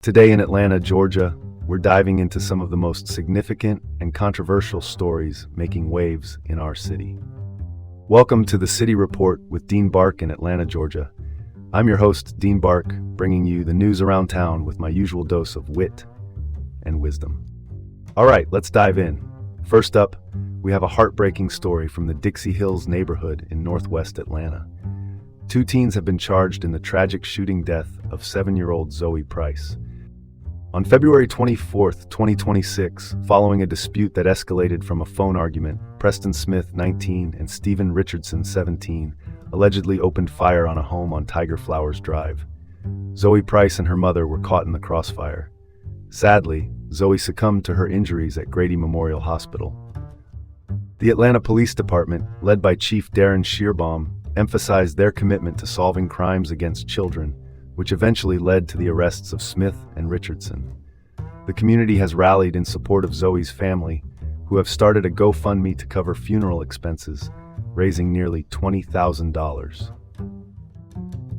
Today in Atlanta, Georgia, we're diving into some of the most significant and controversial stories making waves in our city. Welcome to the City Report with Dean Bark in Atlanta, Georgia. I'm your host, Dean Bark, bringing you the news around town with my usual dose of wit and wisdom. All right, let's dive in. First up, we have a heartbreaking story from the Dixie Hills neighborhood in northwest Atlanta. Two teens have been charged in the tragic shooting death of 7-year-old Zoe Price. On February 24, 2026, following a dispute that escalated from a phone argument, Preston Smith, 19, and Stephen Richardson, 17, allegedly opened fire on a home on Tiger Flowers Drive. Zoe Price and her mother were caught in the crossfire. Sadly, Zoe succumbed to her injuries at Grady Memorial Hospital. The Atlanta Police Department, led by Chief Darren Shearbaum, emphasized their commitment to solving crimes against children, which eventually led to the arrests of Smith and Richardson. The community has rallied in support of Zoe's family, who have started a GoFundMe to cover funeral expenses, raising nearly $20,000.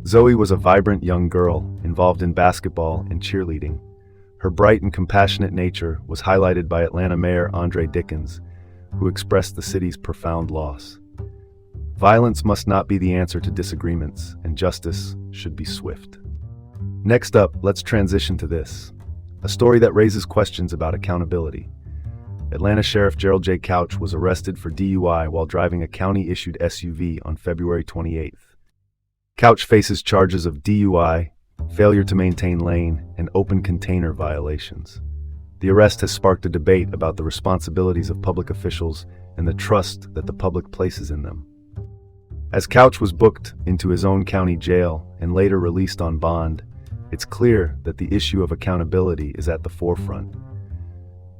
Zoe was a vibrant young girl involved in basketball and cheerleading. Her bright and compassionate nature was highlighted by Atlanta Mayor Andre Dickens, who expressed the city's profound loss. Violence must not be the answer to disagreements, and justice should be swift. Next up, let's transition to this, a story that raises questions about accountability. Atlanta Sheriff Gerald J. Couch was arrested for DUI while driving a county-issued SUV on February 28th. Couch faces charges of DUI, failure to maintain lane, and open container violations. The arrest has sparked a debate about the responsibilities of public officials and the trust that the public places in them. As Couch was booked into his own county jail and later released on bond, it's clear that the issue of accountability is at the forefront.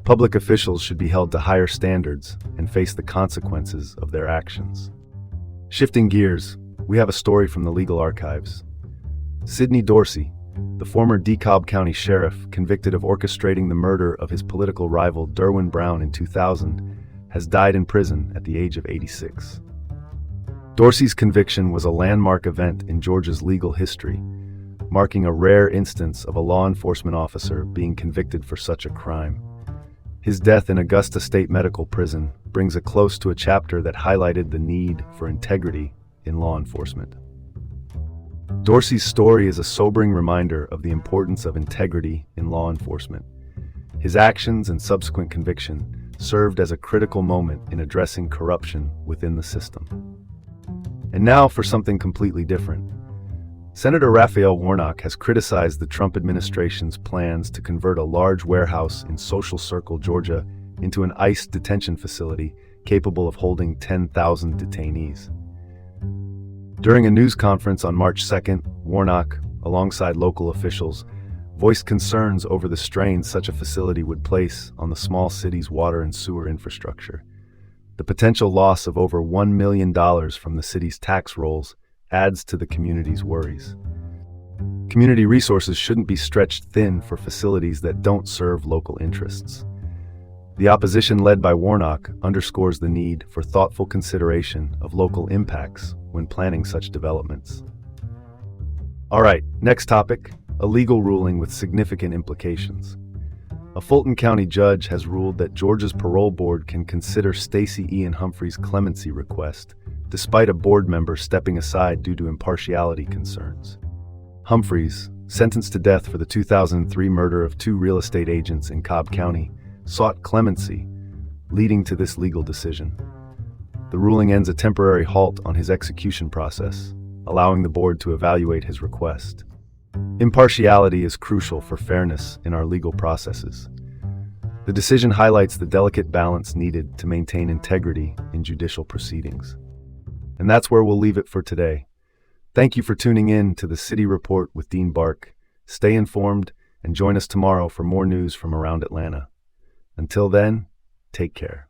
Public officials should be held to higher standards and face the consequences of their actions. Shifting gears, we have a story from the legal archives. Sidney Dorsey, the former DeKalb County Sheriff convicted of orchestrating the murder of his political rival Derwin Brown in 2000, has died in prison at the age of 86. Dorsey's conviction was a landmark event in Georgia's legal history, marking a rare instance of a law enforcement officer being convicted for such a crime. His death in Augusta State Medical Prison brings a close to a chapter that highlighted the need for integrity in law enforcement. Dorsey's story is a sobering reminder of the importance of integrity in law enforcement. His actions and subsequent conviction served as a critical moment in addressing corruption within the system. And now for something completely different. Senator Raphael Warnock has criticized the Trump administration's plans to convert a large warehouse in Social Circle, Georgia, into an ICE detention facility capable of holding 10,000 detainees. During a news conference on March 2nd, Warnock, alongside local officials, voiced concerns over the strain such a facility would place on the small city's water and sewer infrastructure. The potential loss of over $1 million from the city's tax rolls adds to the community's worries. Community resources shouldn't be stretched thin for facilities that don't serve local interests. The opposition led by Warnock underscores the need for thoughtful consideration of local impacts when planning such developments. All right, next topic, a legal ruling with significant implications. A Fulton County judge has ruled that Georgia's parole board can consider Stacey Ian Humphrey's clemency request, despite a board member stepping aside due to impartiality concerns. Humphreys, sentenced to death for the 2003 murder of 2 real estate agents in Cobb County, sought clemency, leading to this legal decision. The ruling ends a temporary halt on his execution process, allowing the board to evaluate his request. Impartiality is crucial for fairness in our legal processes. The decision highlights the delicate balance needed to maintain integrity in judicial proceedings. And that's where we'll leave it for today. Thank you for tuning in to the City Report with Dean Bark. Stay informed and join us tomorrow for more news from around Atlanta. Until then, take care.